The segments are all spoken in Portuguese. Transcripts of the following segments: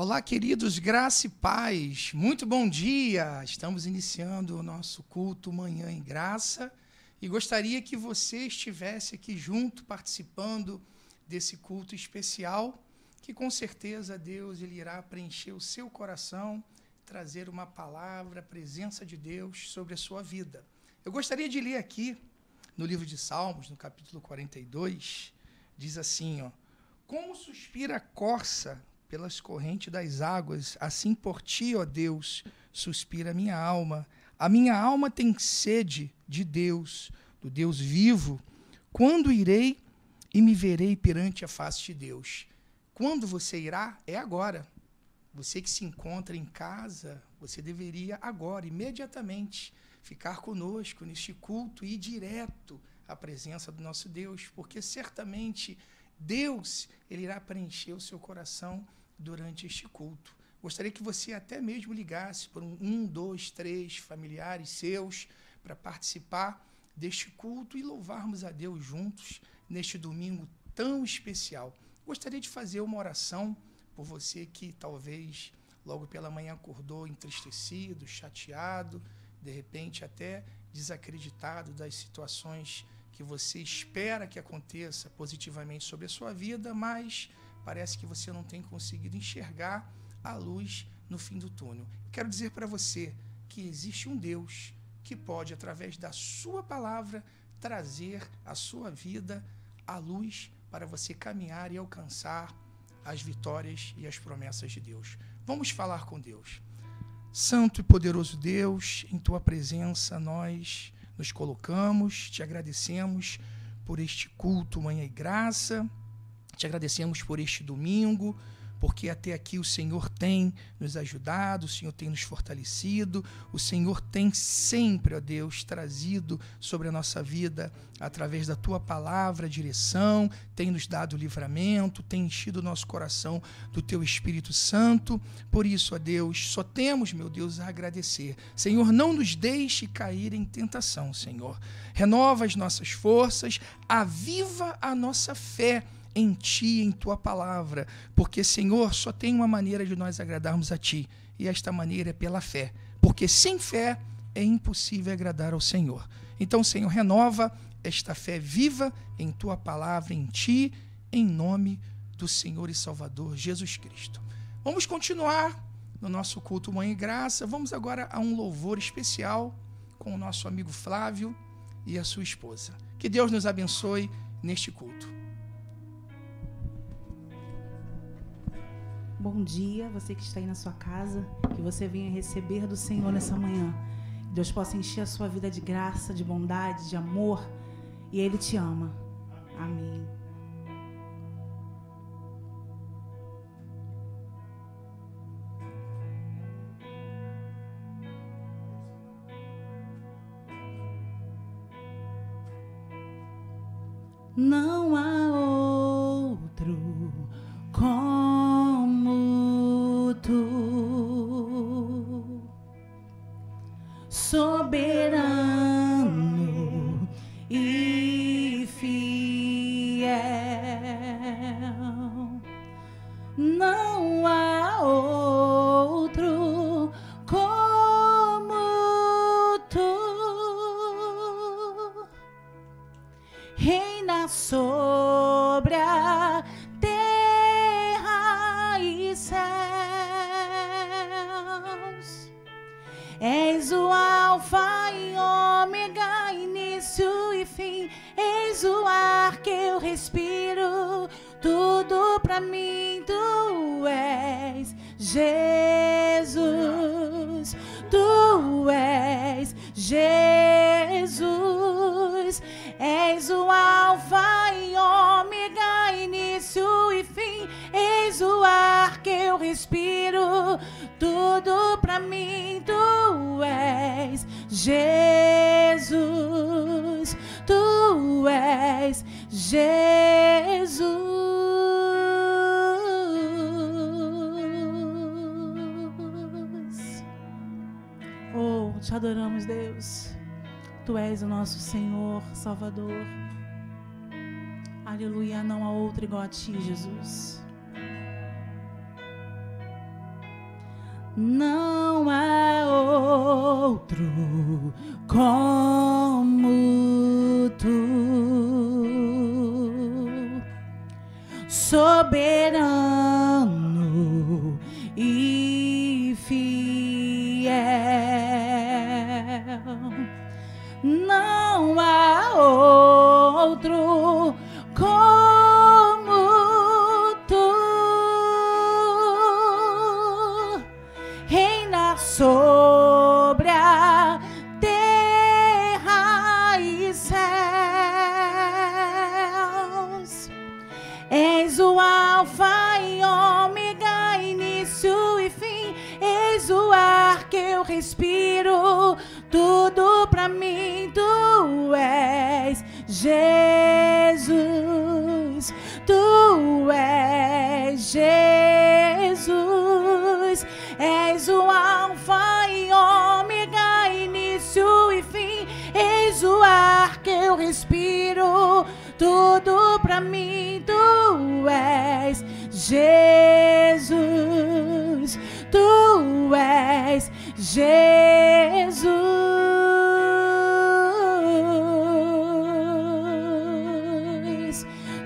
Olá, queridos, graça e paz. Muito bom dia. Estamos iniciando o nosso culto Manhã em Graça e gostaria que você estivesse aqui junto, participando desse culto especial, que com certeza Deus ele irá preencher o seu coração, trazer uma palavra, a presença de Deus sobre a sua vida. Eu gostaria de ler aqui no livro de Salmos, no capítulo 42, diz assim, como suspira a corça pelas correntes das águas, assim por ti, ó Deus, suspira a minha alma. A minha alma tem sede de Deus, do Deus vivo. Quando irei e me verei perante a face de Deus? Quando você irá? É agora. Você que se encontra em casa, você deveria agora, imediatamente, ficar conosco neste culto e ir direto à presença do nosso Deus, porque certamente Deus ele irá preencher o seu coração durante este culto. Gostaria que você até mesmo ligasse para um, dois, três familiares seus para participar deste culto e louvarmos a Deus juntos neste domingo tão especial. Gostaria de fazer uma oração por você que talvez logo pela manhã acordou entristecido, chateado, de repente até desacreditado das situações que você espera que aconteça positivamente sobre a sua vida, mas parece que você não tem conseguido enxergar a luz no fim do túnel. Quero dizer para você que existe um Deus que pode, através da sua palavra, trazer à sua vida a luz para você caminhar e alcançar as vitórias e as promessas de Deus. Vamos falar com Deus. Santo e poderoso Deus, em tua presença nós nos colocamos, te agradecemos por este culto Manhã e Graça, te agradecemos por este domingo, porque até aqui o Senhor tem nos ajudado, o Senhor tem nos fortalecido, o Senhor tem sempre, ó Deus, trazido sobre a nossa vida, através da Tua palavra, direção, tem nos dado livramento, tem enchido o nosso coração do Teu Espírito Santo. Por isso, ó Deus, só temos, meu Deus, a agradecer. Senhor, não nos deixe cair em tentação, Senhor. Renova as nossas forças, aviva a nossa fé em Ti, em Tua palavra, porque, Senhor, só tem uma maneira de nós agradarmos a Ti, e esta maneira é pela fé, porque sem fé é impossível agradar ao Senhor. Então, Senhor, renova esta fé viva em Tua palavra, em Ti, em nome do Senhor e Salvador Jesus Cristo. Vamos continuar no nosso culto Manhã e Graça. Vamos agora a um louvor especial com o nosso amigo Flávio e a sua esposa. Que Deus nos abençoe neste culto. Bom dia, você que está aí na sua casa, que você venha receber do Senhor nessa manhã. Que Deus possa encher a sua vida de graça, de bondade, de amor, e Ele te ama. Amém. Não há outro como Tu, soberano e fiel. Não há outro como Tu, reina sobre a terra e céus. És o alfa e ômega, início e fim. És o ar que eu respiro, tudo pra mim Tu és Jesus. Tu és Jesus. És o alfa e ômega, início e fim. És o ar que eu respiro, tudo pra mim Tu és Jesus. Tu és Jesus. Oh, te adoramos, Deus. Tu és o nosso Senhor, Salvador. Aleluia, não há outro igual a Ti, Jesus. não há outro como tu, soberano e fiel. Não há outro como tu, reina sobre a terra e céus. És o alfa e ômega, início e fim. És o ar que eu respiro, tudo pra mim. Tu és Jesus, tu és Jesus. És o alfa e ômega, início e fim. És o ar que eu respiro, tudo pra mim. Tu és Jesus, tu és Jesus.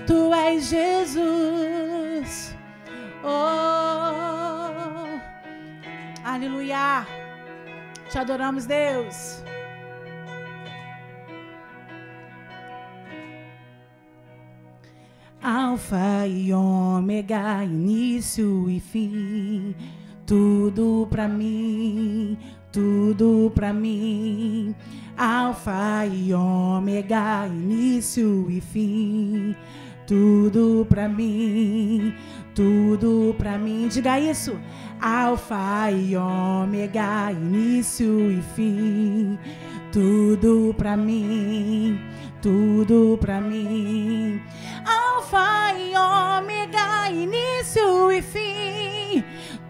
Tu és Jesus. Oh, aleluia. Te adoramos, Deus. Alfa e ômega, início e fim. Tudo pra mim, tudo pra mim. Alfa e ômega, início e fim. Tudo pra mim, tudo pra mim. Diga isso. Alfa e ômega, início e fim. Tudo pra mim, tudo pra mim. Alfa e ômega, início e fim.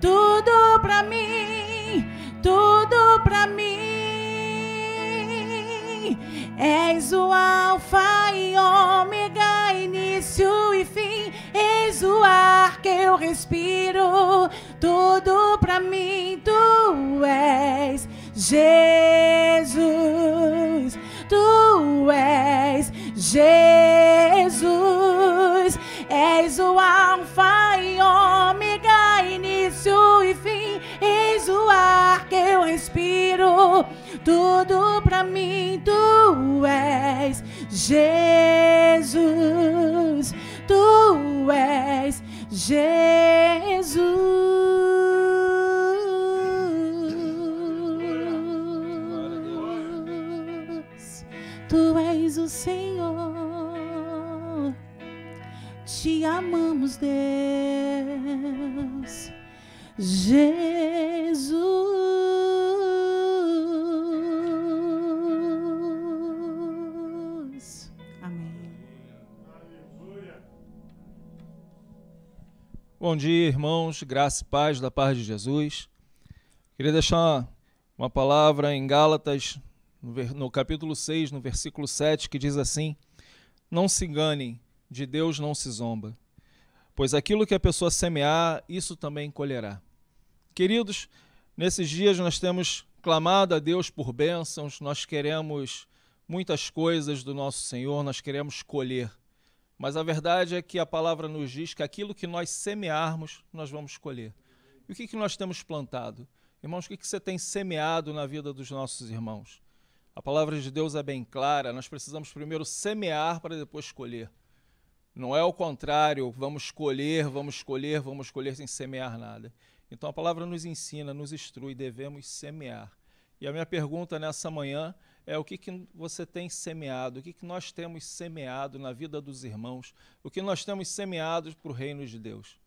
Tudo pra mim, tudo pra mim. És o alfa e ômega, início e fim. És o ar que eu respiro, tudo pra mim. Tu és Jesus, tu és Jesus. És o alfa e ômega, início e fim. És o ar que eu respiro, tudo pra mim. Tu és Jesus, tu és Jesus. Tu és o Senhor. Te amamos, Deus. Jesus. Amém. Bom dia, irmãos, graça e paz da paz de Jesus. Queria deixar uma palavra em Gálatas, no capítulo 6, no versículo 7, que diz assim: não se enganem, de Deus não se zomba, pois aquilo que a pessoa semear, isso também colherá. Queridos, nesses dias nós temos clamado a Deus por bênçãos, nós queremos muitas coisas do nosso Senhor, nós queremos colher. Mas a verdade é que a palavra nos diz que aquilo que nós semearmos, nós vamos colher. E o que nós temos plantado? Irmãos, o que você tem semeado na vida dos nossos irmãos? A palavra de Deus é bem clara, nós precisamos primeiro semear para depois colher. Não é o contrário, vamos colher sem semear nada. Então a palavra nos ensina, nos instrui, devemos semear. E a minha pergunta nessa manhã é o que você tem semeado, o que nós temos semeado na vida dos irmãos, o que nós temos semeado para o reino de Deus.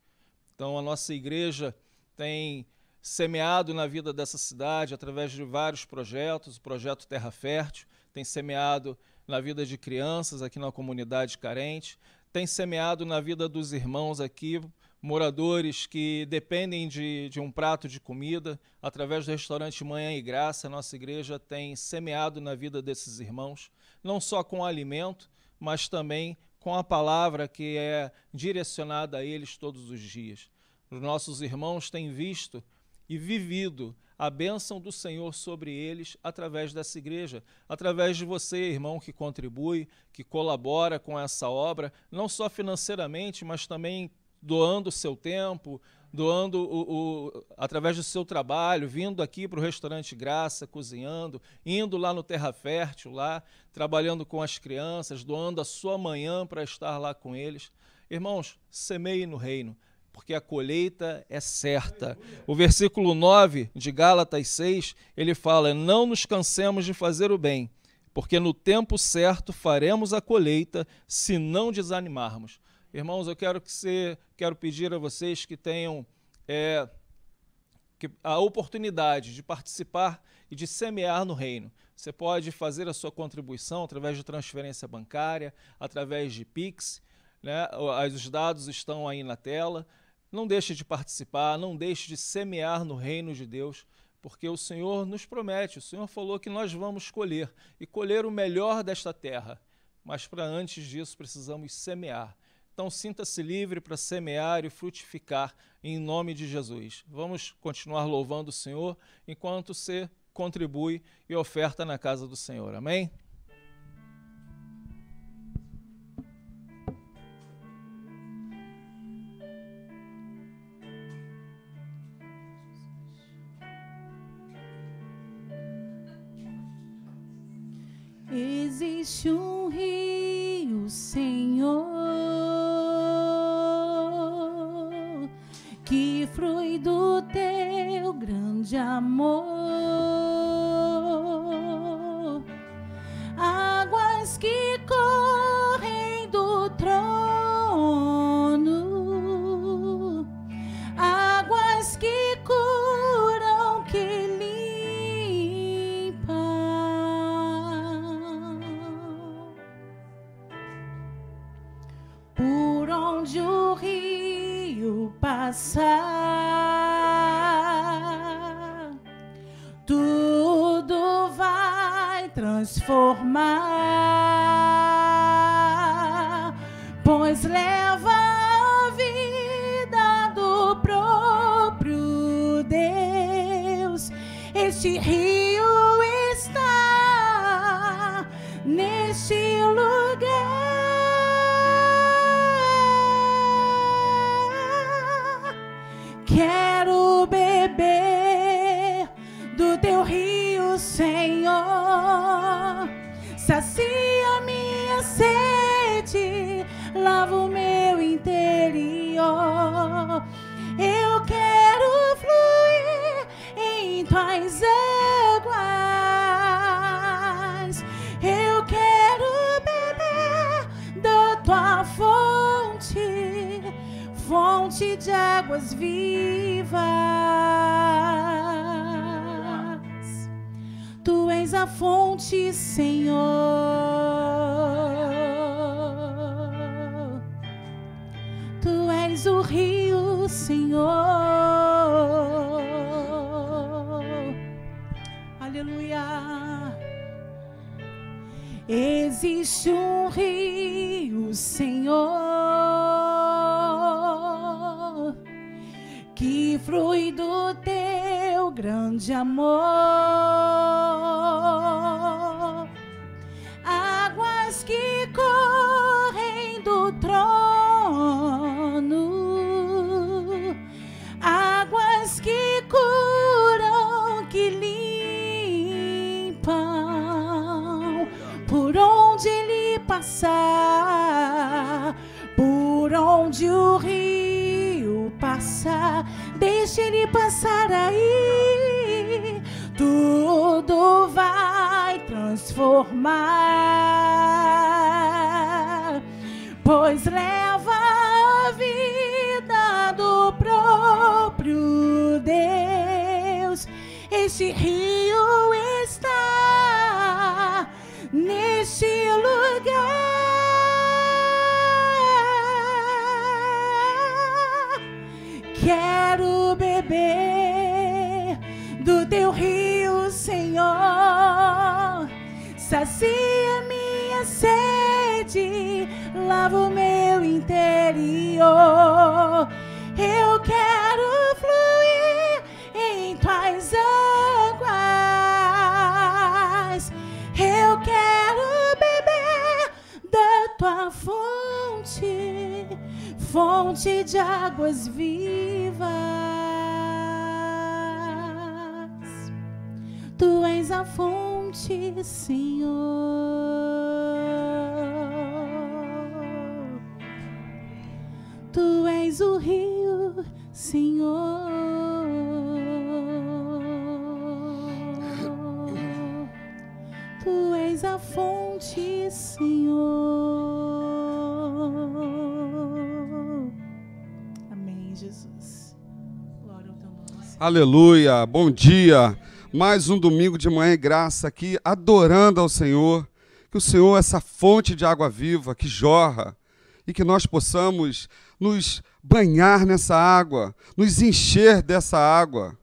Então a nossa igreja tem semeado na vida dessa cidade através de vários projetos, o projeto Terra Fértil, tem semeado na vida de crianças aqui na comunidade carente, tem semeado na vida dos irmãos aqui, moradores que dependem de um prato de comida. Através do restaurante Manhã e Graça, a nossa igreja tem semeado na vida desses irmãos, não só com alimento, mas também com a palavra que é direcionada a eles todos os dias. Os nossos irmãos têm visto e vivido a bênção do Senhor sobre eles através dessa igreja, através de você, irmão, que contribui, que colabora com essa obra, não só financeiramente, mas também doando o seu tempo, doando através do seu trabalho, vindo aqui para o Restaurante Graça, cozinhando, indo lá no Terra Fértil, lá, trabalhando com as crianças, doando a sua manhã para estar lá com eles. Irmãos, semeie no reino, porque a colheita é certa. O versículo 9 de Gálatas 6, ele fala: não nos cansemos de fazer o bem, porque no tempo certo faremos a colheita, se não desanimarmos. Irmãos, eu quero pedir a vocês que tenham a oportunidade de participar e de semear no reino. Você pode fazer a sua contribuição através de transferência bancária, através de Pix, né? Os dados estão aí na tela. Não deixe de participar, não deixe de semear no reino de Deus, porque o Senhor nos promete, o Senhor falou que nós vamos colher, e colher o melhor desta terra. Mas para antes disso precisamos semear. Então sinta-se livre para semear e frutificar em nome de Jesus. Vamos continuar louvando o Senhor enquanto você contribui e oferta na casa do Senhor. Amém? Existe um rio, Senhor, que flui do teu grande amor, águas que correm do trono, águas que curam, que por onde o rio passar, tudo vai transformar, pois leva a vida do próprio Deus. Este rio está neste lugar. Quero beber do teu rio, Senhor. Sacia minha sede, lava o meu interior. Eu quero fluir em tuas águas. Eu quero beber da tua fonte, fonte de águas vivas. Tu és a fonte, Senhor. Tu és o rio, Senhor. Aleluia. Existe um rio, Senhor, que flui do teu grande amor, águas que correm do trono, águas que curam, que limpam, por onde ele passar, por onde o rio passar, deixa ele passar aí, tudo vai transformar, pois leva a vida do próprio Deus. Este rio está neste lugar. Quero beber do teu rio, Senhor. Sacia minha sede, lava o meu interior. Eu quero fluir em fonte de águas vivas. Tu és a fonte, Senhor. Tu és o rio, Senhor. Tu és a fonte, Senhor. Amém, Jesus. Glória ao teu nome. Aleluia, bom dia. Mais um domingo de manhã em graça aqui, adorando ao Senhor. Que o Senhor é essa fonte de água viva que jorra e que nós possamos nos banhar nessa água, nos encher dessa água.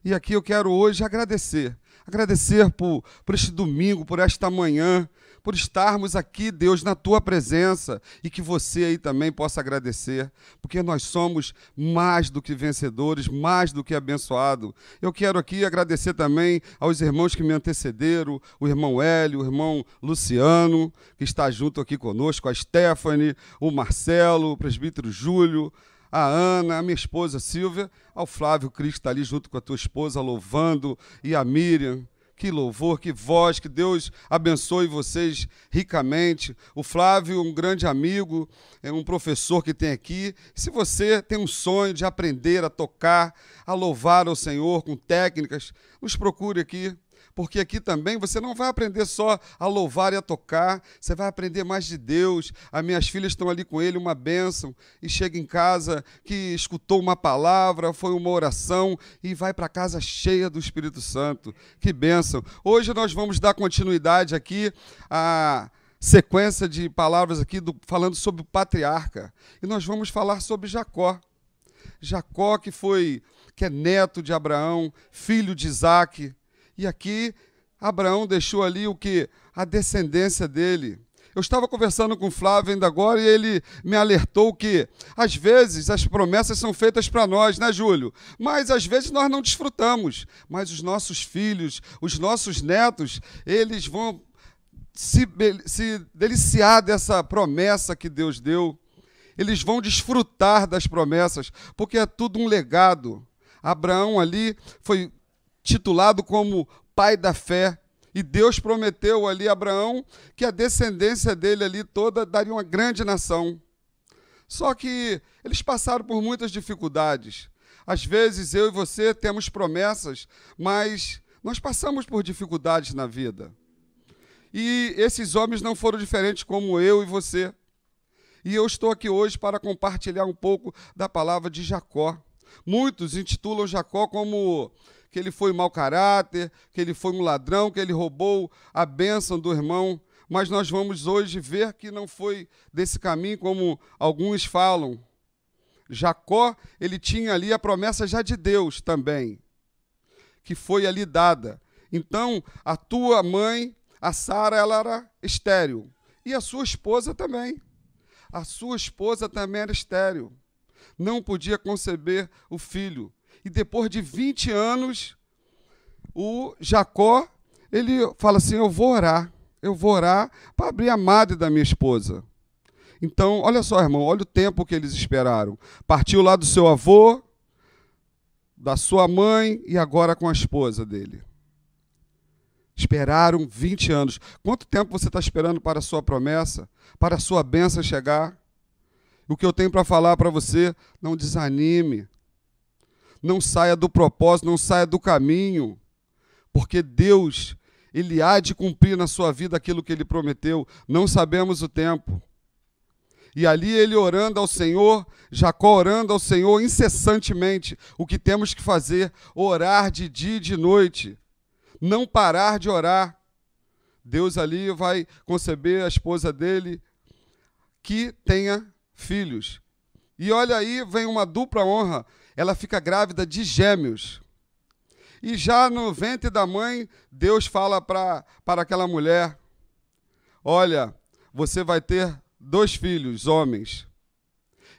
E aqui eu quero hoje agradecer por este domingo, por esta manhã, por estarmos aqui, Deus, na Tua presença, e que você aí também possa agradecer, porque nós somos mais do que vencedores, mais do que abençoados. Eu quero aqui agradecer também aos irmãos que me antecederam, o irmão Hélio, o irmão Luciano, que está junto aqui conosco, a Stephanie, o Marcelo, o presbítero Júlio, a Ana, a minha esposa Silvia, ao Flávio Cristo está ali junto com a tua esposa louvando, e a Miriam. Que louvor, que voz, que Deus abençoe vocês ricamente. O Flávio, um grande amigo, é um professor que tem aqui. Se você tem um sonho de aprender a tocar, a louvar ao Senhor com técnicas, nos procure aqui. Porque aqui também você não vai aprender só a louvar e a tocar, você vai aprender mais de Deus. As minhas filhas estão ali com ele, uma bênção, e chega em casa que escutou uma palavra, foi uma oração, e vai para casa cheia do Espírito Santo. Que bênção! Hoje nós vamos dar continuidade aqui à sequência de palavras aqui, falando sobre o patriarca. E nós vamos falar sobre Jacó. Jacó que é neto de Abraão, filho de Isaque. E aqui, Abraão deixou ali o que? A descendência dele. Eu estava conversando com o Flávio ainda agora e ele me alertou que, às vezes, as promessas são feitas para nós, né, Júlio? Mas, às vezes, nós não desfrutamos. Mas os nossos filhos, os nossos netos, eles vão se deliciar dessa promessa que Deus deu. Eles vão desfrutar das promessas, porque é tudo um legado. Abraão ali foi titulado como pai da fé, e Deus prometeu ali a Abraão que a descendência dele ali toda daria uma grande nação. Só que eles passaram por muitas dificuldades. Às vezes eu e você temos promessas, mas nós passamos por dificuldades na vida. E esses homens não foram diferentes como eu e você. E eu estou aqui hoje para compartilhar um pouco da palavra de Jacó. Muitos intitulam Jacó como que ele foi mau caráter, que ele foi um ladrão, que ele roubou a bênção do irmão, mas nós vamos hoje ver que não foi desse caminho como alguns falam. Jacó, ele tinha ali a promessa já de Deus também, que foi ali dada. Então, a tua mãe, a Sara, ela era estéril, e a sua esposa também. A sua esposa também era estéril, não podia conceber o filho. E depois de 20 anos, o Jacó, ele fala assim, eu vou orar para abrir a madre da minha esposa. Então, olha só, irmão, olha o tempo que eles esperaram. Partiu lá do seu avô, da sua mãe e agora com a esposa dele. Esperaram 20 anos. Quanto tempo você está esperando para a sua promessa, para a sua bênção chegar? O que eu tenho para falar para você, não desanime. Não saia do propósito, não saia do caminho, porque Deus, Ele há de cumprir na sua vida aquilo que Ele prometeu. Não sabemos o tempo. E ali ele orando ao Senhor, Jacó orando ao Senhor incessantemente. O que temos que fazer? Orar de dia e de noite. Não parar de orar. Deus ali vai conceber a esposa dele que tenha filhos. E olha aí, vem uma dupla honra. Ela fica grávida de gêmeos. E já no ventre da mãe, Deus fala para aquela mulher, olha, você vai ter 2 filhos, homens.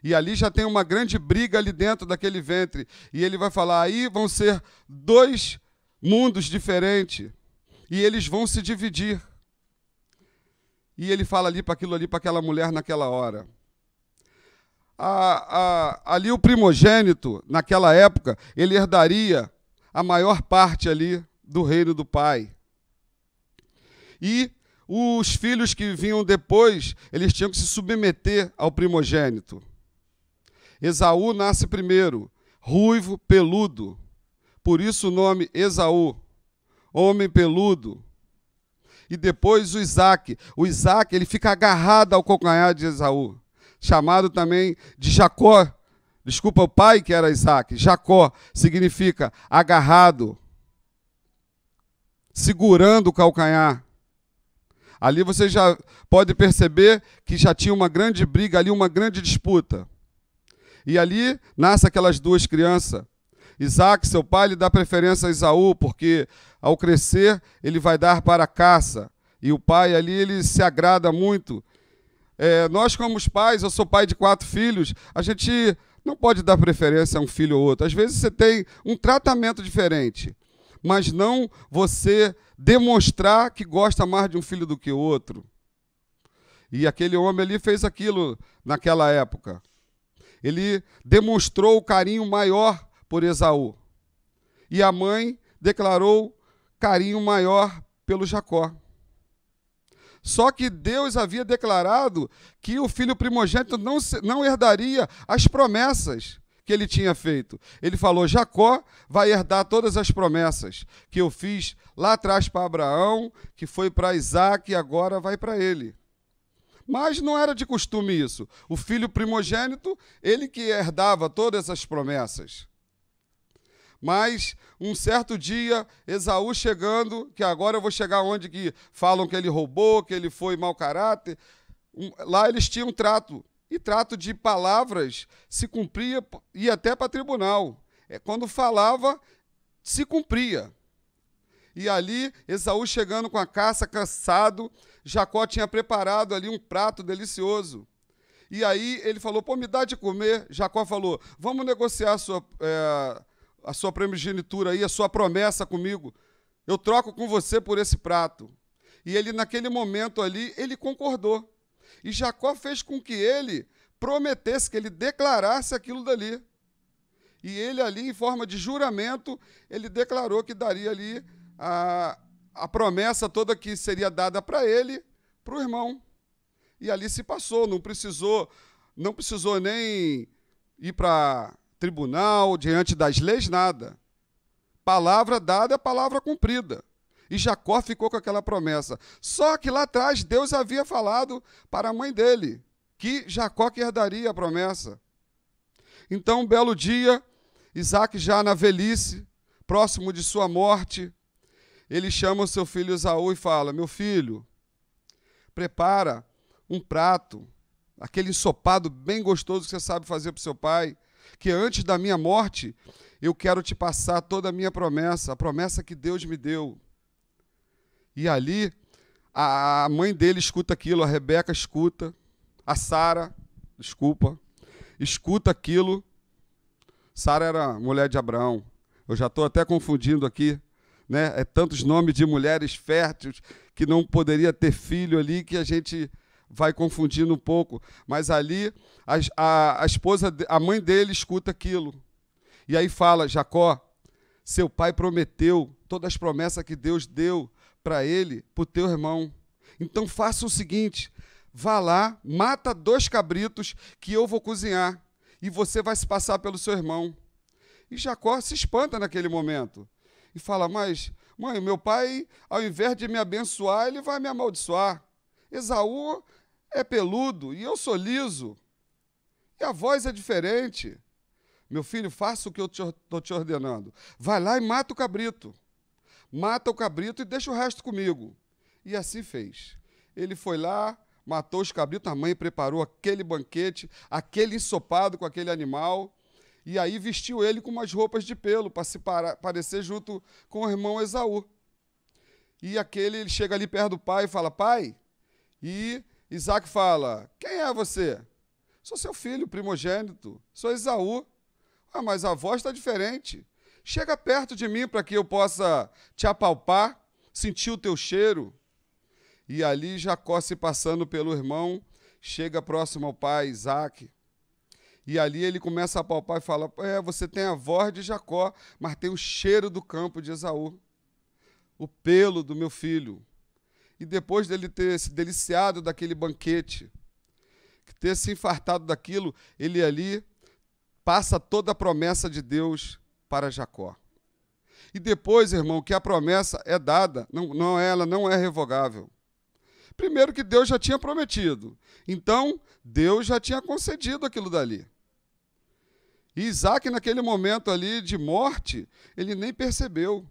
E ali já tem uma grande briga ali dentro daquele ventre. E ele vai falar, aí vão ser 2 mundos diferentes. E eles vão se dividir. E ele fala ali para aquilo ali, para aquela mulher naquela hora. Ali o primogênito, naquela época, ele herdaria a maior parte ali do reino do pai. E os filhos que vinham depois, eles tinham que se submeter ao primogênito. Esaú nasce primeiro, ruivo, peludo. Por isso o nome Esaú, homem peludo. E depois o Isaac. O Isaac, ele fica agarrado ao calcanhar de Esaú, chamado também de Jacó. Desculpa, o pai que era Isaac. Jacó significa agarrado, segurando o calcanhar. Ali você já pode perceber que já tinha uma grande briga ali, uma grande disputa. E ali nascem aquelas duas crianças. Isaac, seu pai, lhe dá preferência a Esaú, porque ao crescer ele vai dar para a caça. E o pai ali, ele se agrada muito. Nós, como os pais, eu sou pai de 4 filhos, a gente não pode dar preferência a um filho ou outro. Às vezes você tem um tratamento diferente, mas não você demonstrar que gosta mais de um filho do que o outro. E aquele homem ali fez aquilo naquela época. Ele demonstrou o carinho maior por Esaú. E a mãe declarou carinho maior pelo Jacó. Só que Deus havia declarado que o filho primogênito não herdaria as promessas que ele tinha feito. Ele falou, Jacó vai herdar todas as promessas que eu fiz lá atrás para Abraão, que foi para Isaac e agora vai para ele. Mas não era de costume isso. O filho primogênito, ele que herdava todas as promessas. Mas, um certo dia, Esaú chegando, que agora eu vou chegar onde que falam que ele roubou, que ele foi mau caráter, lá eles tinham trato, e trato de palavras se cumpria, ia até para tribunal. Quando falava, se cumpria. E ali, Esaú chegando com a caça, cansado, Jacó tinha preparado ali um prato delicioso. E aí ele falou, pô, me dá de comer. Jacó falou, vamos negociar a sua primogenitura aí, a sua promessa comigo. Eu troco com você por esse prato. E ele, naquele momento ali, ele concordou. E Jacó fez com que ele prometesse, que ele declarasse aquilo dali. E ele ali, em forma de juramento, ele declarou que daria ali a promessa toda que seria dada para ele, para o irmão. E ali se passou, não precisou nem ir para tribunal, diante das leis, nada. Palavra dada é palavra cumprida. E Jacó ficou com aquela promessa. Só que lá atrás Deus havia falado para a mãe dele que Jacó que herdaria a promessa. Então, um belo dia, Isaac já na velhice, próximo de sua morte, ele chama o seu filho Esaú e fala, meu filho, prepara um prato, aquele ensopado bem gostoso que você sabe fazer para o seu pai, que antes da minha morte, eu quero te passar toda a minha promessa, a promessa que Deus me deu. E ali, a mãe dele escuta aquilo, a Rebeca escuta, a Sara, escuta aquilo. Sara era mulher de Abraão. Eu já estou até confundindo aqui, né? É tantos nomes de mulheres férteis que não poderia ter filho ali que a gente vai confundindo um pouco. Mas ali, a mãe dele escuta aquilo. E aí fala, Jacó, seu pai prometeu todas as promessas que Deus deu para ele, para o teu irmão. Então faça o seguinte, vá lá, mata 2 cabritos que eu vou cozinhar e você vai se passar pelo seu irmão. E Jacó se espanta naquele momento e fala, mas, mãe, meu pai, ao invés de me abençoar, ele vai me amaldiçoar. Esaú é peludo e eu sou liso. E a voz é diferente. Meu filho, faça o que eu estou te ordenando. Vai lá e mata o cabrito. Mata o cabrito e deixa o resto comigo. E assim fez. Ele foi lá, matou os cabritos, a mãe preparou aquele banquete, aquele ensopado com aquele animal, e aí vestiu ele com umas roupas de pelo, para se parecer junto com o irmão Esaú. E ele chega ali perto do pai e fala, pai, e Isaac fala, quem é você? Sou seu filho primogênito, sou Esaú. Ah, mas a voz está diferente. Chega perto de mim para que eu possa te apalpar, sentir o teu cheiro. E ali Jacó, se passando pelo irmão, chega próximo ao pai, Isaque. E ali ele começa a palpar e fala, você tem a voz de Jacó, mas tem o cheiro do campo de Esaú, o pelo do meu filho. E depois dele ter se deliciado daquele banquete, ter se infartado daquilo, ele ali passa toda a promessa de Deus para Jacó. E depois, irmão, que a promessa é dada, ela não é revogável. Primeiro que Deus já tinha prometido, então Deus já tinha concedido aquilo dali. E Isaque, naquele momento ali de morte, ele nem percebeu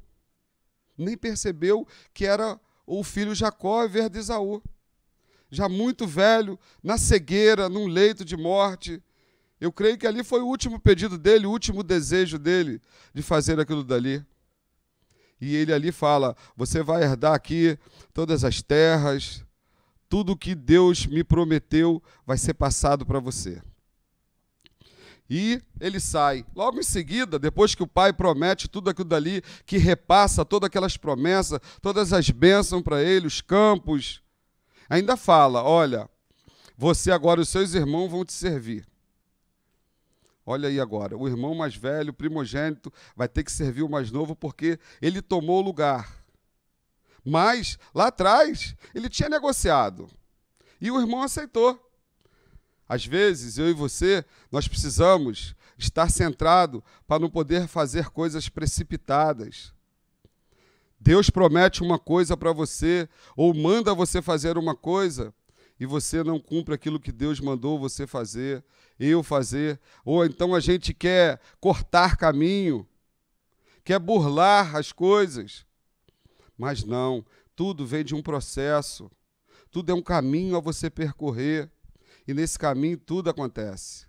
que era o filho Jacó ao invés de Esaú. Já muito velho, na cegueira, num leito de morte. Eu creio que ali foi o último pedido dele, o último desejo dele de fazer aquilo dali. E ele ali fala, você vai herdar aqui todas as terras, tudo que Deus me prometeu vai ser passado para você. E ele sai. Logo em seguida, depois que o pai promete tudo aquilo dali, que repassa todas aquelas promessas, todas as bênçãos para ele, os campos, ainda fala, olha, você agora, os seus irmãos vão te servir. Olha aí agora, o irmão mais velho, o primogênito, vai ter que servir o mais novo porque ele tomou o lugar. Mas, lá atrás, ele tinha negociado. E o irmão aceitou. Às vezes, eu e você, nós precisamos estar centrado para não poder fazer coisas precipitadas. Deus promete uma coisa para você, ou manda você fazer uma coisa, e você não cumpre aquilo que Deus mandou você fazer, eu fazer. Ou então a gente quer cortar caminho, quer burlar as coisas. Mas não, tudo vem de um processo, tudo é um caminho a você percorrer. E nesse caminho tudo acontece.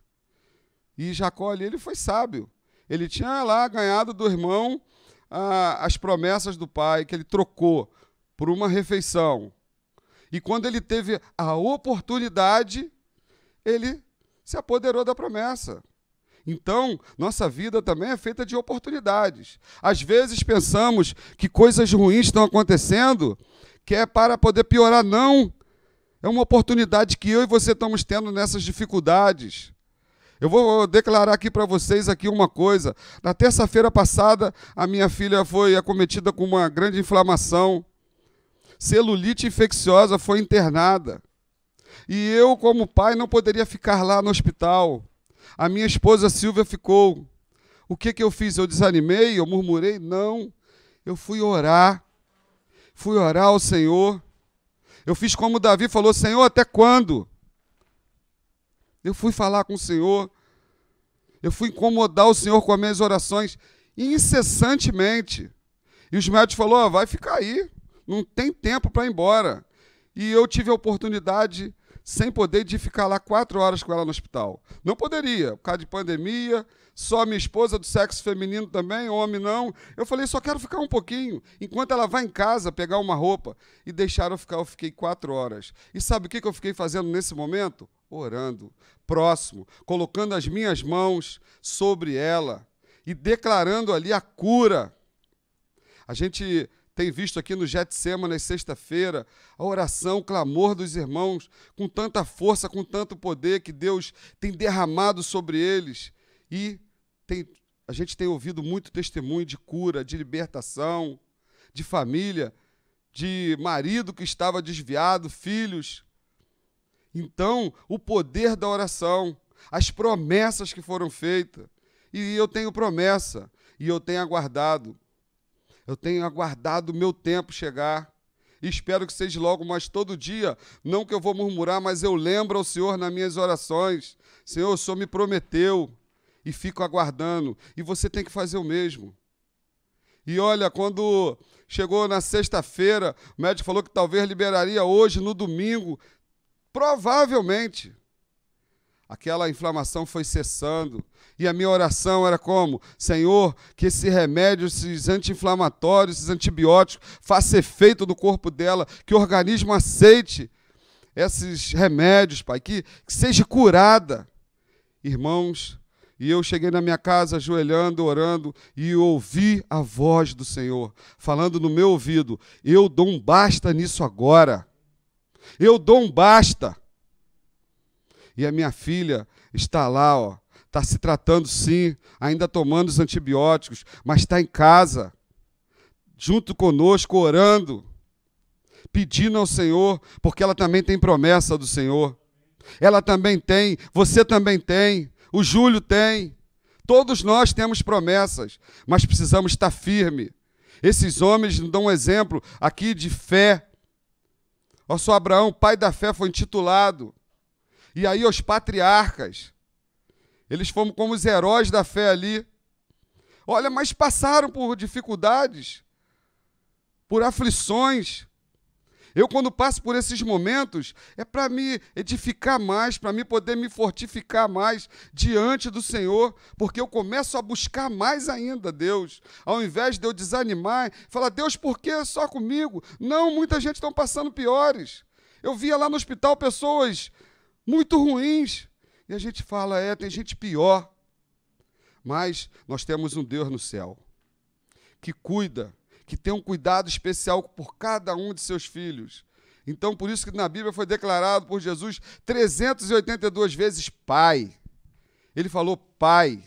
E Jacó ali, ele foi sábio. Ele tinha lá ganhado do irmão as promessas do pai, que ele trocou por uma refeição. E quando ele teve a oportunidade, ele se apoderou da promessa. Então, nossa vida também é feita de oportunidades. Às vezes pensamos que coisas ruins estão acontecendo, que é para poder piorar. Não. É uma oportunidade que eu e você estamos tendo nessas dificuldades. Eu vou declarar aqui para vocês aqui uma coisa. Na terça-feira passada, a minha filha foi acometida com uma grande inflamação. Celulite infecciosa, foi internada. E eu, como pai, não poderia ficar lá no hospital. A minha esposa Silvia ficou. O que eu fiz? Eu desanimei? Eu murmurei? Não. Eu fui orar. Fui orar ao Senhor. Eu fiz como Davi falou, Senhor, até quando? Eu fui falar com o Senhor. Eu fui incomodar o Senhor com as minhas orações incessantemente. E os médicos falaram, vai ficar aí. Não tem tempo para ir embora. E eu tive a oportunidade, sem poder, de ficar lá 4 horas com ela no hospital. Não poderia, por causa de pandemia, só minha esposa do sexo feminino também, homem não. Eu falei, só quero ficar um pouquinho, enquanto ela vai em casa pegar uma roupa. E deixaram eu ficar, eu fiquei 4 horas. E sabe o que eu fiquei fazendo nesse momento? Orando, próximo, colocando as minhas mãos sobre ela e declarando ali a cura. A gente tem visto aqui no Getsemane, sexta-feira, a oração, o clamor dos irmãos, com tanta força, com tanto poder que Deus tem derramado sobre eles. E a gente tem ouvido muito testemunho de cura, de libertação, de família, de marido que estava desviado, filhos. Então, o poder da oração, as promessas que foram feitas. E eu tenho promessa, e eu tenho aguardado. Eu tenho aguardado o meu tempo chegar. E espero que seja logo, mas todo dia, não que eu vou murmurar, mas eu lembro ao Senhor nas minhas orações. Senhor, o Senhor me prometeu. E fico aguardando. E você tem que fazer o mesmo. E olha, quando chegou na sexta-feira, o médico falou que talvez liberaria hoje, no domingo. Provavelmente. Aquela inflamação foi cessando. E a minha oração era como? Senhor, que esse remédio, esses anti-inflamatórios, esses antibióticos, faça efeito no corpo dela, que o organismo aceite esses remédios, Pai, que seja curada. Irmãos, e eu cheguei na minha casa ajoelhando, orando, e ouvi a voz do Senhor, falando no meu ouvido, eu dou um basta nisso agora. Eu dou um basta. E a minha filha está lá, ó, está se tratando sim, ainda tomando os antibióticos, mas está em casa, junto conosco, orando, pedindo ao Senhor, porque ela também tem promessa do Senhor. Ela também tem, você também tem, o Júlio tem. Todos nós temos promessas, mas precisamos estar firme. Esses homens nos dão um exemplo aqui de fé. O só Abraão, pai da fé, foi intitulado. E aí os patriarcas, eles foram como os heróis da fé ali. Olha, mas passaram por dificuldades, por aflições. Eu, quando passo por esses momentos, é para me edificar mais, para me poder me fortificar mais diante do Senhor, porque eu começo a buscar mais ainda Deus. Ao invés de eu desanimar, falar, Deus, por que só comigo? Não, muita gente está passando piores. Eu via lá no hospital pessoas muito ruins, e a gente fala, tem gente pior. Mas nós temos um Deus no céu, que cuida, que tem um cuidado especial por cada um de seus filhos. Então, por isso que na Bíblia foi declarado por Jesus 382 vezes Pai. Ele falou Pai.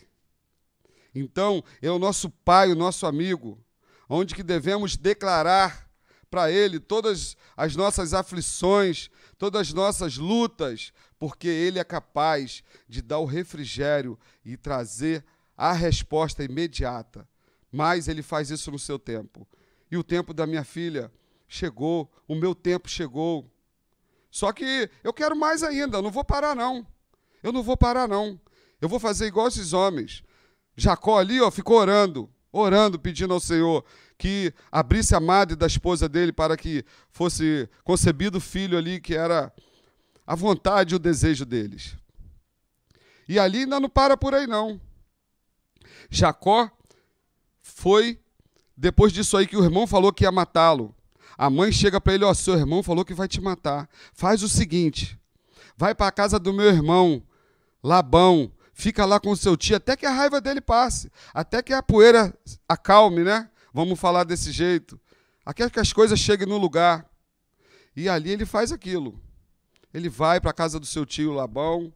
Então, é o nosso Pai, o nosso amigo, onde que devemos declarar para Ele todas as nossas aflições, todas as nossas lutas, porque Ele é capaz de dar o refrigério e trazer a resposta imediata. Mas Ele faz isso no seu tempo. E o tempo da minha filha chegou, o meu tempo chegou. Só que eu quero mais ainda, eu não vou parar não. Eu não vou parar não. Eu vou fazer igual esses homens. Jacó ali, ó, ficou orando, pedindo ao Senhor que abrisse a madre da esposa dele para que fosse concebido o filho ali, que era a vontade e o desejo deles. E ali ainda não para por aí não. Jacó foi, depois disso aí que o irmão falou que ia matá-lo. A mãe chega para ele, ó, seu irmão falou que vai te matar. Faz o seguinte, vai para a casa do meu irmão, Labão, fica lá com o seu tio, até que a raiva dele passe, até que a poeira acalme, né? Vamos falar desse jeito. Até que as coisas cheguem no lugar. E ali ele faz aquilo. Ele vai para a casa do seu tio Labão,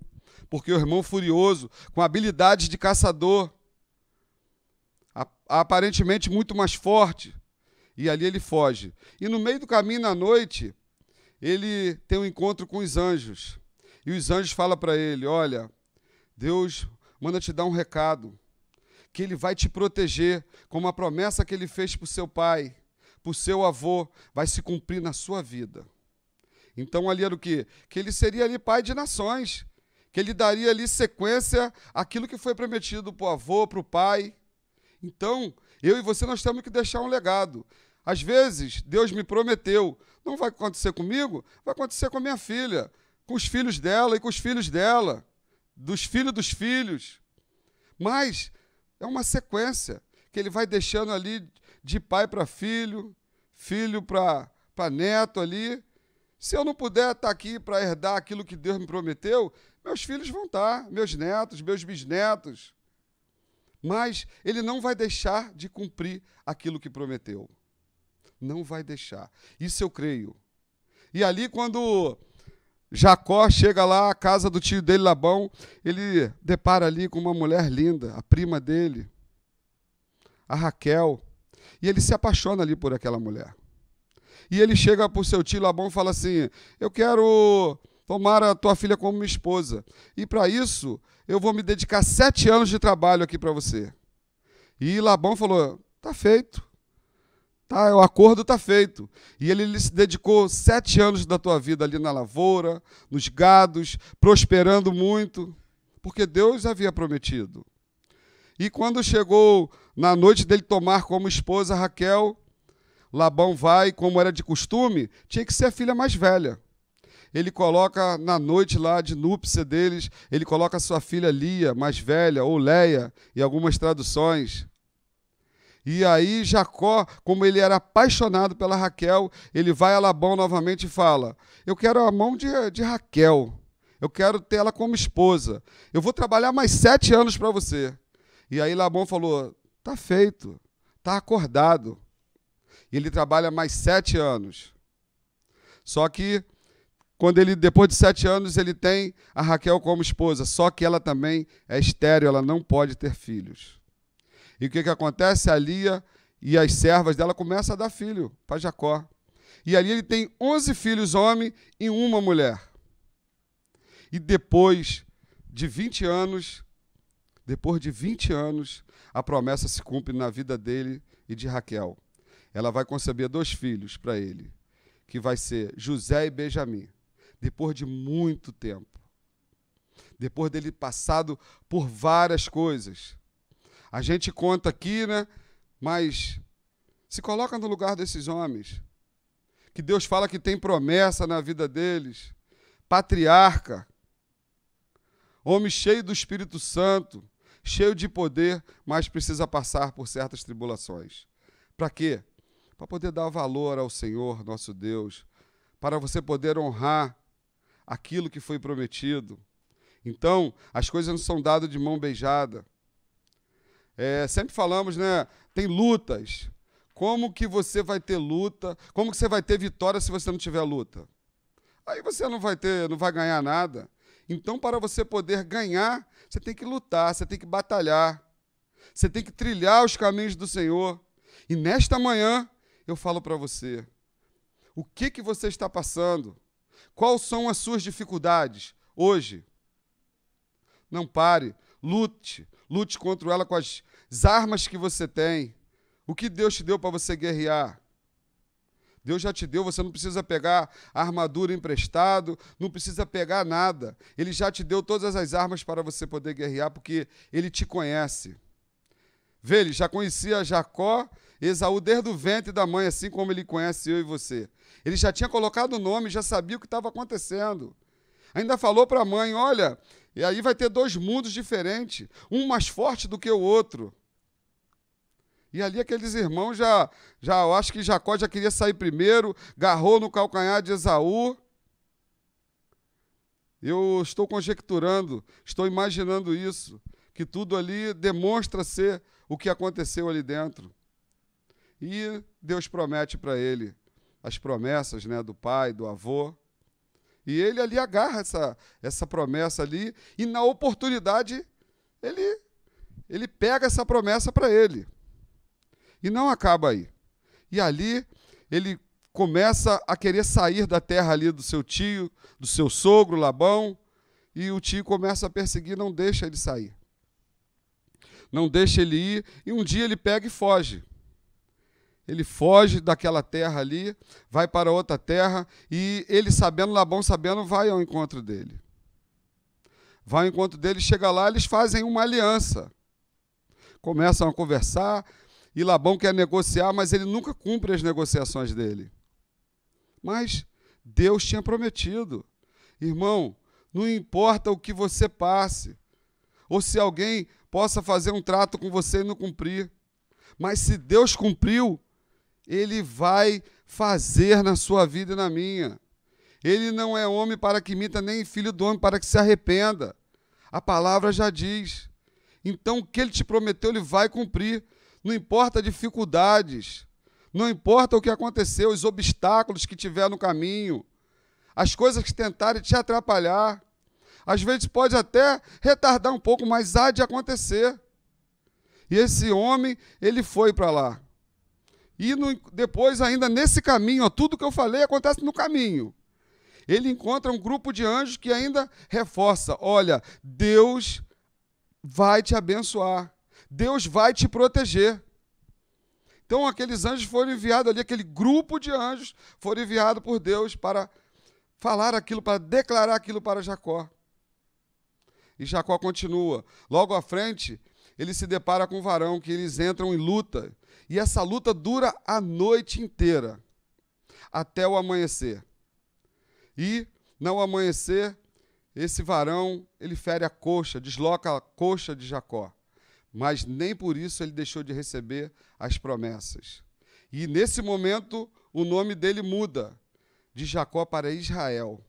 porque o irmão furioso, com habilidades de caçador, aparentemente muito mais forte, e ali ele foge. E no meio do caminho, na noite, ele tem um encontro com os anjos. E os anjos falam para ele, olha, Deus manda te dar um recado, que Ele vai te proteger, como a promessa que Ele fez para o seu pai, para o seu avô, vai se cumprir na sua vida. Então ali era o quê? Que ele seria ali pai de nações, que ele daria ali sequência àquilo que foi prometido para o avô, para o pai. Então, eu e você, nós temos que deixar um legado. Às vezes, Deus me prometeu, não vai acontecer comigo, vai acontecer com a minha filha, com os filhos dela e com os filhos dela, dos filhos. Mas é uma sequência que ele vai deixando ali de pai para filho, filho para neto ali. Se eu não puder estar aqui para herdar aquilo que Deus me prometeu, meus filhos vão estar, meus netos, meus bisnetos. Mas ele não vai deixar de cumprir aquilo que prometeu. Não vai deixar. Isso eu creio. E ali, quando Jacó chega lá à casa do tio dele, Labão, ele depara ali com uma mulher linda, a prima dele, a Raquel, e ele se apaixona ali por aquela mulher. E ele chega para o seu tio Labão e fala assim, eu quero tomar a tua filha como minha esposa, e para isso eu vou me dedicar 7 anos de trabalho aqui para você. E Labão falou, tá feito. Tá, o acordo está feito. E ele se dedicou 7 anos da tua vida ali na lavoura, nos gados, prosperando muito, porque Deus havia prometido. E quando chegou na noite dele tomar como esposa Raquel, Labão vai, como era de costume, tinha que ser a filha mais velha. Ele coloca na noite lá de núpcia deles, ele coloca a sua filha Lia, mais velha, ou Leia, em algumas traduções. E aí Jacó, como ele era apaixonado pela Raquel, ele vai a Labão novamente e fala, eu quero a mão de Raquel, eu quero ter ela como esposa, eu vou trabalhar mais 7 anos para você. E aí Labão falou, tá feito, tá acordado. E ele trabalha mais 7 anos. Só que quando ele, depois de 7 anos, ele tem a Raquel como esposa, só que ela também é estéril, ela não pode ter filhos. E o que acontece? A Lia e as servas dela começam a dar filho para Jacó. E ali ele tem 11 filhos homens e uma mulher. E depois de 20 anos, a promessa se cumpre na vida dele e de Raquel. Ela vai conceber 2 filhos para ele, que vai ser José e Benjamim. Depois de muito tempo. Depois dele passado por várias coisas. A gente conta aqui, né? Mas se coloca no lugar desses homens. Que Deus fala que tem promessa na vida deles. Patriarca. Homem cheio do Espírito Santo. Cheio de poder, mas precisa passar por certas tribulações. Para quê? Para poder dar valor ao Senhor, nosso Deus. Para você poder honrar aquilo que foi prometido. Então, as coisas não são dadas de mão beijada. Sempre falamos, né? Tem lutas. Como que você vai ter luta? Como que você vai ter vitória se você não tiver luta? Aí você não vai ganhar nada. Então, para você poder ganhar, você tem que lutar, você tem que batalhar. Você tem que trilhar os caminhos do Senhor. E nesta manhã, eu falo para você, o que você está passando? Quais são as suas dificuldades hoje? Não pare, lute contra ela com as armas que você tem. O que Deus te deu para você guerrear? Deus já te deu, você não precisa pegar a armadura emprestado, não precisa pegar nada. Ele já te deu todas as armas para você poder guerrear, porque Ele te conhece. Vê, Ele já conhecia Jacó, Esaú desde o ventre da mãe, assim como Ele conhece eu e você. Ele já tinha colocado o nome, já sabia o que estava acontecendo. Ainda falou para a mãe, olha, e aí vai ter 2 mundos diferentes, um mais forte do que o outro. E ali aqueles irmãos eu acho que Jacó já queria sair primeiro, agarrou no calcanhar de Esaú. Eu estou conjecturando, estou imaginando isso, que tudo ali demonstra ser o que aconteceu ali dentro. E Deus promete para ele as promessas, né, do pai, do avô. E ele ali agarra essa promessa ali e na oportunidade ele pega essa promessa para ele. E não acaba aí. E ali ele começa a querer sair da terra ali do seu tio, do seu sogro, Labão, e o tio começa a perseguir, não deixa ele sair. Não deixa ele ir, e um dia ele pega e foge. Ele foge daquela terra ali, vai para outra terra, e ele sabendo, Labão sabendo, vai ao encontro dele. Vai ao encontro dele, chega lá, eles fazem uma aliança. Começam a conversar, e Labão quer negociar, mas ele nunca cumpre as negociações dele. Mas Deus tinha prometido. Irmão, não importa o que você passe, ou se alguém possa fazer um trato com você e não cumprir. Mas se Deus cumpriu, Ele vai fazer na sua vida e na minha. Ele não é homem para que minta, nem filho do homem para que se arrependa. A palavra já diz. Então, o que Ele te prometeu, Ele vai cumprir. Não importa dificuldades, não importa o que aconteceu, os obstáculos que tiver no caminho, as coisas que tentarem te atrapalhar. Às vezes pode até retardar um pouco, mas há de acontecer. E esse homem, ele foi para lá. E depois, ainda nesse caminho, tudo que eu falei acontece no caminho. Ele encontra um grupo de anjos que ainda reforça, olha, Deus vai te abençoar. Deus vai te proteger. Então, aqueles anjos foram enviados ali, aquele grupo de anjos foram enviados por Deus para falar aquilo, para declarar aquilo para Jacó. E Jacó continua. Logo à frente, ele se depara com um varão, que eles entram em luta. E essa luta dura a noite inteira, até o amanhecer. E, no amanhecer, esse varão, ele fere a coxa, desloca a coxa de Jacó. Mas nem por isso ele deixou de receber as promessas. E nesse momento, o nome dele muda, de Jacó para Israel.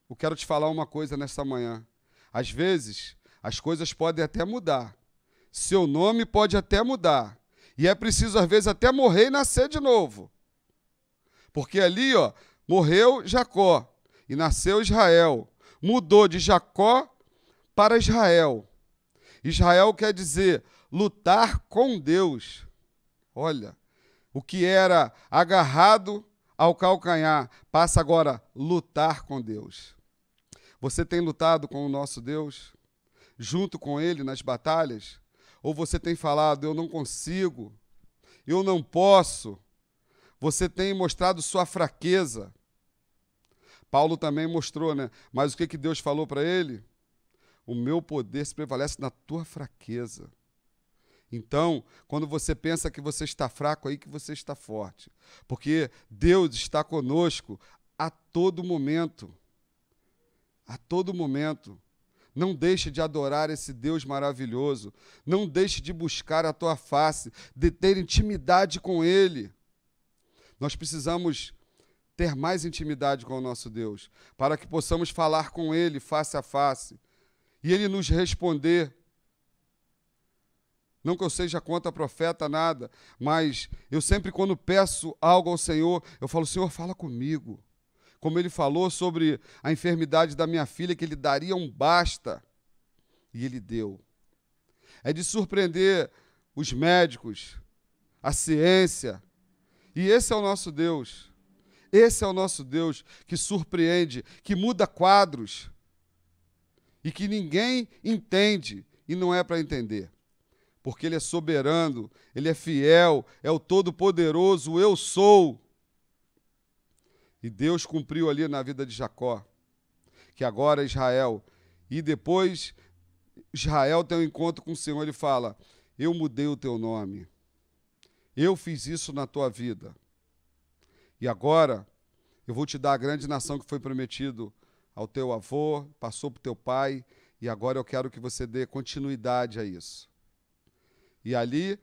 Eu quero te falar uma coisa nesta manhã. Às vezes, as coisas podem até mudar. Seu nome pode até mudar. E é preciso, às vezes, até morrer e nascer de novo. Porque ali, Morreu Jacó e nasceu Israel. Mudou de Jacó para Israel. Israel quer dizer lutar com Deus. Olha, o que era agarrado ao calcanhar passa agora a lutar com Deus. Você tem lutado com o nosso Deus? Junto com Ele nas batalhas? Ou você tem falado, eu não consigo, eu não posso? Você tem mostrado sua fraqueza. Paulo também mostrou, né? Mas o que Deus falou para ele? O meu poder se prevalece na tua fraqueza. Então, quando você pensa que você está fraco, aí que você está forte. Porque Deus está conosco a todo momento. A todo momento. Não deixe de adorar esse Deus maravilhoso. Não deixe de buscar a tua face, de ter intimidade com Ele. Nós precisamos ter mais intimidade com o nosso Deus, para que possamos falar com Ele face a face. E Ele nos responder. Não que eu seja contra profeta, nada, mas eu sempre, quando peço algo ao Senhor, eu falo, Senhor, fala comigo. Como Ele falou sobre a enfermidade da minha filha, que Ele daria um basta. E Ele deu. É de surpreender os médicos, a ciência. E esse é o nosso Deus. Esse é o nosso Deus que surpreende, que muda quadros. E que ninguém entende e não é para entender. Porque Ele é soberano, Ele é fiel, é o Todo-Poderoso, eu sou. E Deus cumpriu ali na vida de Jacó, que agora é Israel. E depois Israel tem um encontro com o Senhor, ele fala, eu mudei o teu nome. Eu fiz isso na tua vida. E agora eu vou te dar a grande nação que foi prometido ao teu avô, passou para o teu pai, e agora eu quero que você dê continuidade a isso. E ali,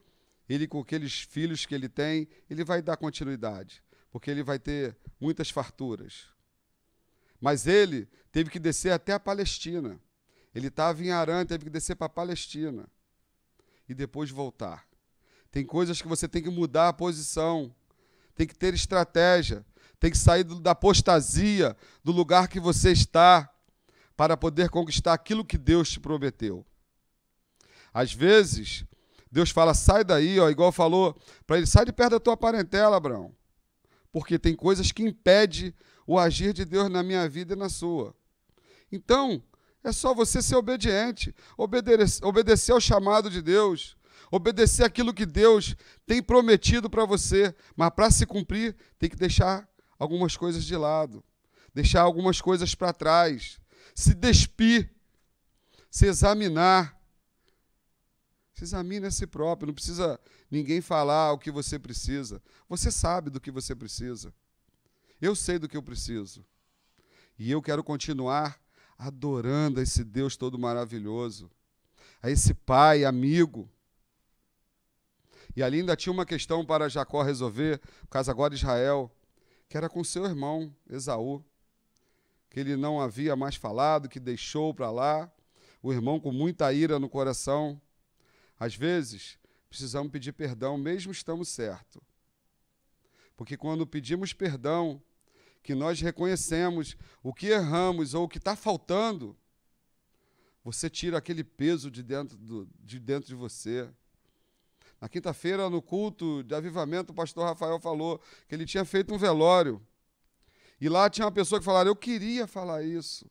ele com aqueles filhos que ele tem, ele vai dar continuidade, porque ele vai ter muitas farturas. Mas ele teve que descer até a Palestina. Ele estava em Arã, teve que descer para a Palestina e depois voltar. Tem coisas que você tem que mudar a posição, tem que ter estratégia, tem que sair da apostasia, do lugar que você está, para poder conquistar aquilo que Deus te prometeu. Às vezes, Deus fala, sai daí, ó, igual falou para ele, sai de perto da tua parentela, Abraão, porque tem coisas que impedem o agir de Deus na minha vida e na sua. Então, é só você ser obediente, obedecer ao chamado de Deus, obedecer aquilo que Deus tem prometido para você, mas para se cumprir, tem que deixar algumas coisas de lado, deixar algumas coisas para trás, se despir, se examinar. Se examine a si próprio, não precisa ninguém falar o que você precisa. Você sabe do que você precisa. Eu sei do que eu preciso. E eu quero continuar adorando a esse Deus todo maravilhoso, a esse Pai, amigo. E ali ainda tinha uma questão para Jacó resolver, por causa agora de Israel, que era com seu irmão, Esaú, que ele não havia mais falado, que deixou para lá, o irmão com muita ira no coração. Às vezes, precisamos pedir perdão, mesmo estando certo. Porque quando pedimos perdão, que nós reconhecemos o que erramos ou o que está faltando, você tira aquele peso de dentro de você. Na quinta-feira, no culto de avivamento, o pastor Rafael falou que ele tinha feito um velório. E lá tinha uma pessoa que falava, eu queria falar isso.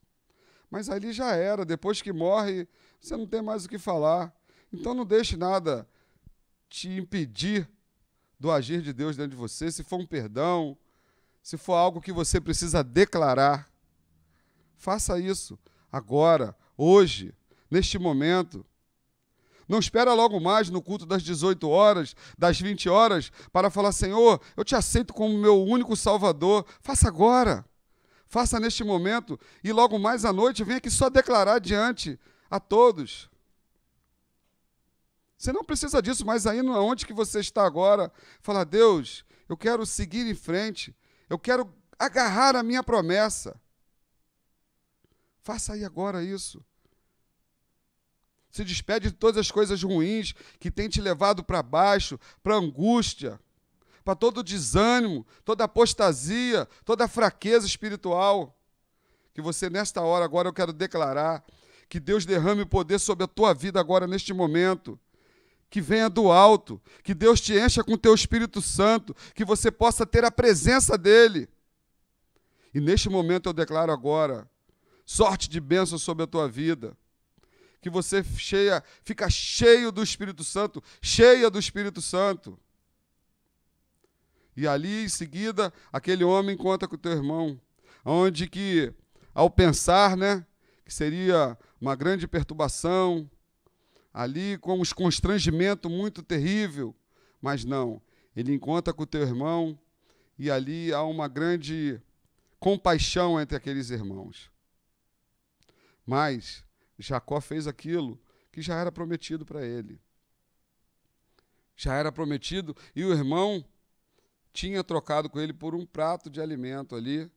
Mas ali já era, depois que morre, você não tem mais o que falar. Então não deixe nada te impedir do agir de Deus dentro de você. Se for um perdão, se for algo que você precisa declarar, faça isso agora, hoje, neste momento. Não espera logo mais no culto das 18 horas, das 20 horas, para falar, Senhor, eu te aceito como meu único Salvador. Faça agora, faça neste momento, e logo mais à noite venha aqui só declarar diante a todos. Você não precisa disso, mas aí onde que você está agora, fala, Deus, eu quero seguir em frente, eu quero agarrar a minha promessa. Faça aí agora isso. Se despede de todas as coisas ruins que tem te levado para baixo, para angústia, para todo desânimo, toda apostasia, toda fraqueza espiritual. Que você, nesta hora, agora eu quero declarar que Deus derrame o poder sobre a tua vida agora, neste momento. Que venha do alto, que Deus te encha com o teu Espírito Santo, que você possa ter a presença dEle. E neste momento eu declaro agora, sorte de bênção sobre a tua vida. Que você fica cheio do Espírito Santo, cheia do Espírito Santo. E ali, em seguida, aquele homem conta com o teu irmão, onde que, ao pensar, né, que seria uma grande perturbação, ali com um constrangimento muito terrível, mas não, ele encontra com o teu irmão e ali há uma grande compaixão entre aqueles irmãos. Mas Jacó fez aquilo que já era prometido para ele. Já era prometido e o irmão tinha trocado com ele por um prato de alimento ali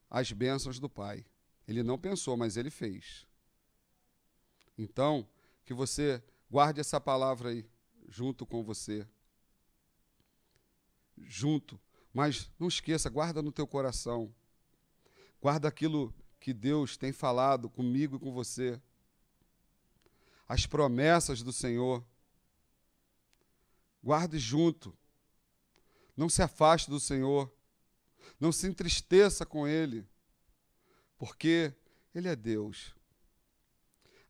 as bênçãos do pai. Ele não pensou, mas ele fez. Então, que você guarde essa palavra aí, junto com você. Junto. Mas não esqueça, guarda no teu coração. Guarda aquilo que Deus tem falado comigo e com você. As promessas do Senhor. Guarde junto. Não se afaste do Senhor. Não se entristeça com Ele. Porque Ele é Deus.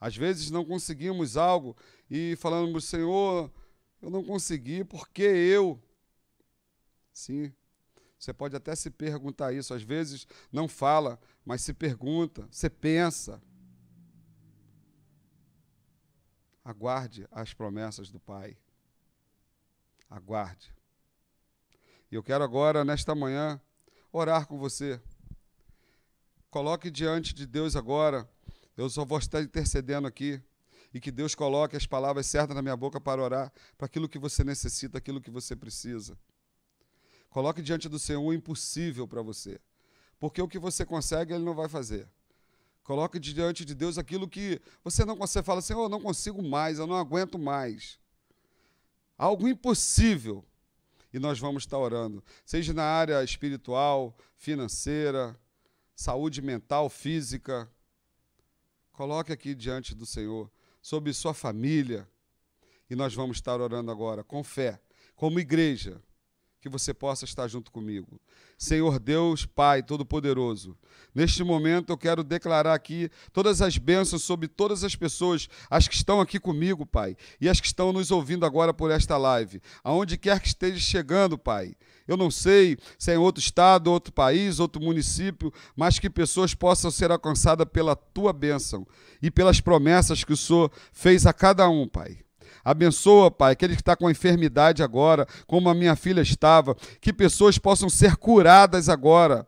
Às vezes não conseguimos algo e falamos, Senhor, eu não consegui, por que eu? Sim, você pode até se perguntar isso. Às vezes não fala, mas se pergunta, você pensa. Aguarde as promessas do Pai. Aguarde. E eu quero agora, nesta manhã, orar com você. Coloque diante de Deus agora. Eu só vou estar intercedendo aqui. E que Deus coloque as palavras certas na minha boca para orar para aquilo que você necessita, aquilo que você precisa. Coloque diante do Senhor o impossível para você. Porque o que você consegue, Ele não vai fazer. Coloque diante de Deus aquilo que você não consegue. Fala, Senhor, eu não consigo mais, eu não aguento mais. Algo impossível. E nós vamos estar orando. Seja na área espiritual, financeira, saúde mental, física. Coloque aqui diante do Senhor, sobre sua família, e nós vamos estar orando agora, com fé, como igreja, que você possa estar junto comigo. Senhor Deus, Pai Todo-Poderoso, neste momento eu quero declarar aqui todas as bênçãos sobre todas as pessoas, as que estão aqui comigo, Pai, e as que estão nos ouvindo agora por esta live, aonde quer que esteja chegando, Pai. Eu não sei se é em outro estado, outro país, outro município, mas que pessoas possam ser alcançadas pela Tua bênção e pelas promessas que o Senhor fez a cada um, Pai. Abençoa, Pai, aquele que está com a enfermidade agora, como a minha filha estava, que pessoas possam ser curadas agora.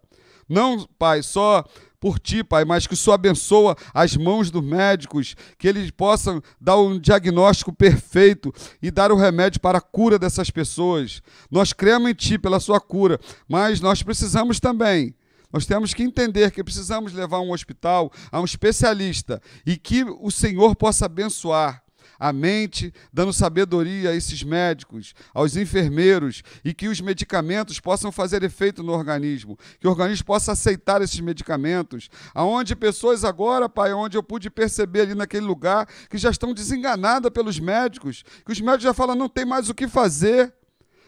Não, Pai, só por Ti, Pai, mas que o Senhor abençoa as mãos dos médicos, que eles possam dar um diagnóstico perfeito e dar o remédio para a cura dessas pessoas. Nós cremos em Ti pela Sua cura, mas nós precisamos também. Nós temos que entender que precisamos levar um hospital a um especialista e que o Senhor possa abençoar a mente, dando sabedoria a esses médicos, aos enfermeiros, e que os medicamentos possam fazer efeito no organismo, que o organismo possa aceitar esses medicamentos, aonde pessoas agora, Pai, onde eu pude perceber ali naquele lugar, que já estão desenganadas pelos médicos, que os médicos já falam, não tem mais o que fazer,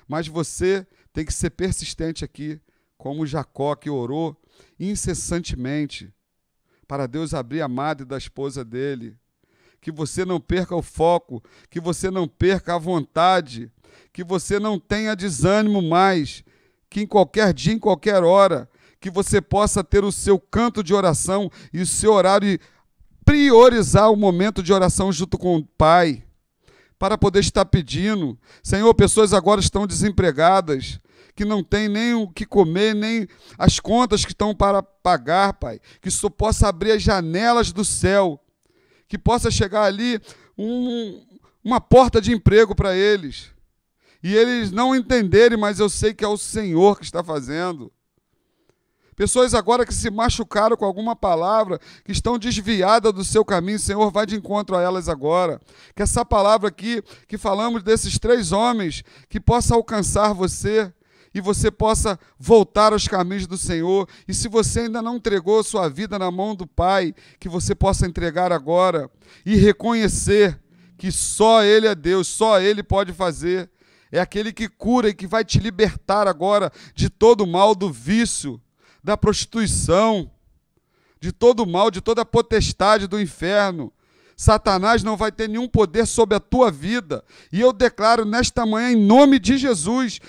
mas você tem que ser persistente aqui, como Jacó, que orou incessantemente, para Deus abrir a madre da esposa dele. Que você não perca o foco, que você não perca a vontade, que você não tenha desânimo mais, que em qualquer dia, em qualquer hora, que você possa ter o seu canto de oração e o seu horário e priorizar o momento de oração junto com o Pai, para poder estar pedindo. Senhor, pessoas agora estão desempregadas, que não tem nem o que comer, nem as contas que estão para pagar, Pai, que o Senhor possa abrir as janelas do céu, que possa chegar ali uma porta de emprego para eles. E eles não entenderem, mas eu sei que é o Senhor que está fazendo. Pessoas agora que se machucaram com alguma palavra, que estão desviadas do seu caminho, Senhor, vai de encontro a elas agora. Que essa palavra aqui, que falamos desses 3 homens, que possa alcançar você e você possa voltar aos caminhos do Senhor. E se você ainda não entregou sua vida na mão do Pai, que você possa entregar agora e reconhecer que só Ele é Deus, só Ele pode fazer. É aquele que cura e que vai te libertar agora de todo o mal, do vício, da prostituição, de todo o mal, de toda a potestade do inferno. Satanás não vai ter nenhum poder sobre a tua vida. E eu declaro nesta manhã, em nome de Jesus,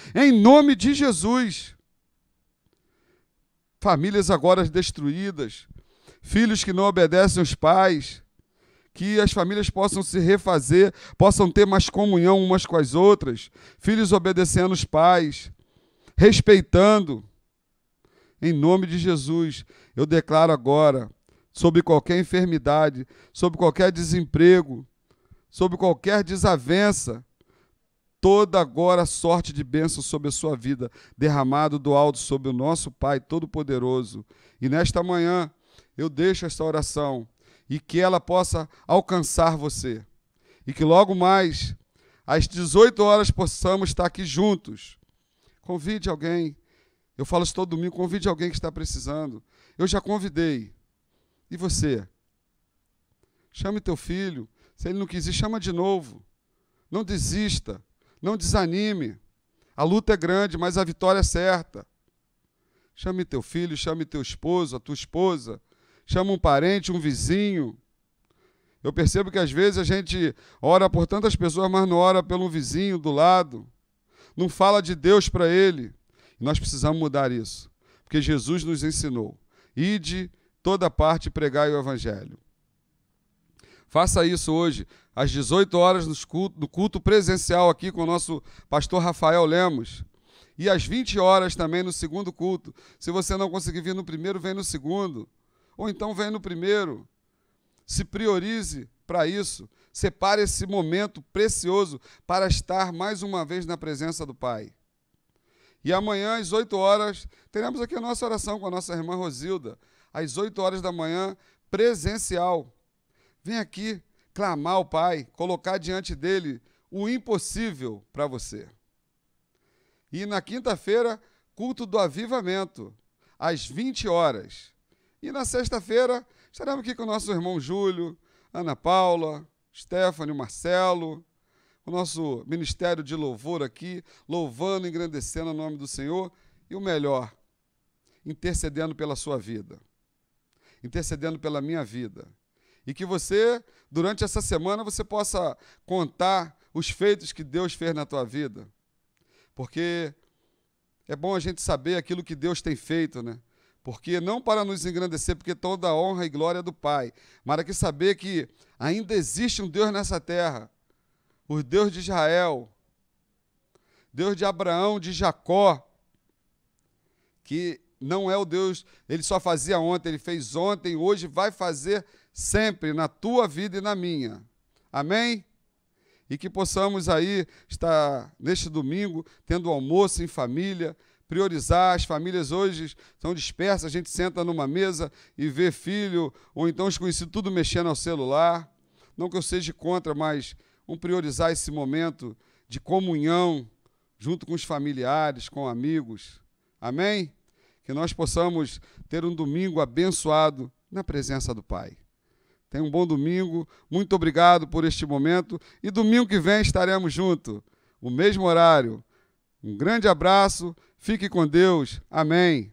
famílias agora destruídas, filhos que não obedecem aos pais, que as famílias possam se refazer, possam ter mais comunhão umas com as outras, filhos obedecendo os pais, respeitando. Em nome de Jesus, eu declaro agora, sobre qualquer enfermidade, sobre qualquer desemprego, sobre qualquer desavença, toda agora sorte de bênção sobre a sua vida, derramado do alto sobre o nosso Pai Todo-Poderoso. E nesta manhã, eu deixo esta oração, e que ela possa alcançar você. E que logo mais, às 18 horas, possamos estar aqui juntos. Convide alguém. Eu falo isso todo domingo, convide alguém que está precisando. Eu já convidei. E você? Chame teu filho. Se ele não quiser, chama de novo. Não desista. Não desanime. A luta é grande, mas a vitória é certa. Chame teu filho, chame teu esposo, a tua esposa. Chama um parente, um vizinho. Eu percebo que às vezes a gente ora por tantas pessoas, mas não ora pelo vizinho do lado. Não fala de Deus para ele. E nós precisamos mudar isso. Porque Jesus nos ensinou. Ide toda parte e pregai o Evangelho. Faça isso hoje, às 18 horas, no culto presencial aqui com o nosso pastor Rafael Lemos. E às 20 horas também no segundo culto. Se você não conseguir vir no primeiro, vem no segundo. Ou então vem no primeiro. Se priorize para isso. Separe esse momento precioso para estar mais uma vez na presença do Pai. E amanhã, às 8 horas, teremos aqui a nossa oração com a nossa irmã Rosilda. Às 8 horas da manhã, presencial. Vem aqui clamar ao Pai, colocar diante dele o impossível para você. E na quinta-feira, culto do avivamento, às 20 horas. E na sexta-feira, estaremos aqui com o nosso irmão Júlio, Ana Paula, Stephanie, Marcelo, o nosso ministério de louvor aqui, louvando, engrandecendo o nome do Senhor. E o melhor, intercedendo pela sua vida, intercedendo pela minha vida. E que você, durante essa semana, você possa contar os feitos que Deus fez na tua vida. Porque é bom a gente saber aquilo que Deus tem feito, né? Porque não para nos engrandecer, porque toda a honra e glória é do Pai, mas aqui saber que ainda existe um Deus nessa terra, o Deus de Israel, Deus de Abraão, de Jacó, que não é o Deus, ele só fazia ontem, ele fez ontem, hoje vai fazer sempre na tua vida e na minha. Amém? E que possamos aí estar neste domingo tendo almoço em família, priorizar. As famílias hoje estão dispersas, a gente senta numa mesa e vê filho, ou então os conhecidos tudo mexendo ao celular. Não que eu seja contra, mas vamos priorizar esse momento de comunhão junto com os familiares, com amigos. Amém? Que nós possamos ter um domingo abençoado na presença do Pai. Tenha um bom domingo, muito obrigado por este momento, e domingo que vem estaremos juntos, o mesmo horário. Um grande abraço, fique com Deus, amém.